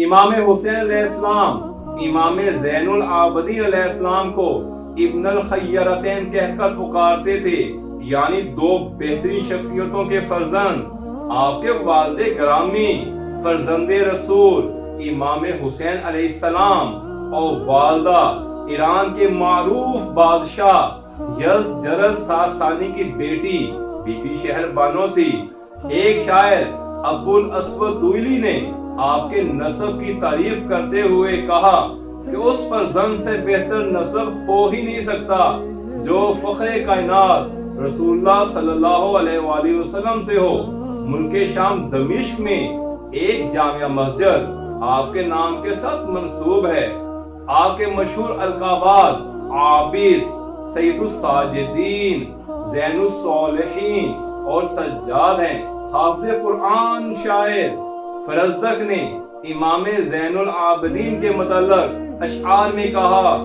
امام حسین علیہ السلام امام زین العابدین علیہ السلام کو ابن الخیرتین کہہ کر پکارتے تھے، یعنی دو بہترین شخصیتوں کے فرزند۔ آپ کے والد گرامی فرزند رسول امام حسین علیہ السلام اور والدہ ایران کے معروف بادشاہ یزدجرد ساسانی کی بیٹی بی بی شہر بانو تھی۔ ایک شاعر ابو الاسود دوئلی نے آپ کے نسب کی تعریف کرتے ہوئے کہا کہ اس فرزند سے بہتر نسب ہو ہی نہیں سکتا جو فخر کائنات رسول اللہ صلی اللہ علیہ وآلہ وسلم سے ہو۔ ملک شام دمشق میں ایک جامع مسجد آپ کے نام کے ساتھ منسوب ہے۔ آپ کے مشہور القابات عابد، سید الساجدین، زین الصالحین اور سجاد ہیں۔ حافظ قرآن شاعر فرزدق نے امام زین العابدین کے متعلق اشعار میں کہا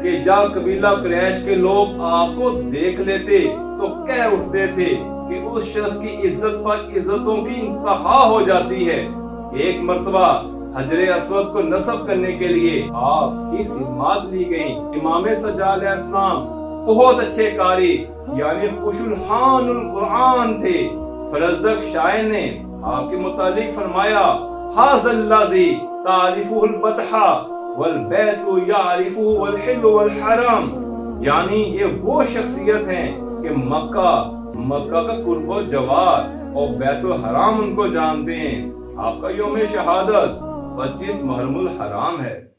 کہ جب قبیلہ قریش کے لوگ آپ کو دیکھ لیتے تو کہہ اٹھتے تھے کہ اس شخص کی عزت پر عزتوں کی انتہا ہو جاتی ہے۔ ایک مرتبہ حجر اسود کو نصب کرنے کے لیے آپ کی خدمات لی گئیں۔ امام سجاد علیہ السلام بہت اچھے قاری یعنی خوش الحان القرآن تھے۔ فرزدق شاعر نے آپ کے متعلق فرمایا ھذا الذی تعرفہ البطحہ والبیت یعرفہ والحل والحرم، یعنی یہ وہ شخصیت ہیں کہ مکہ کا قرب و جوار اور بیت الحرام ان کو جانتے ہیں۔ آپ کا یوم شہادت 25 محرم الحرام ہے۔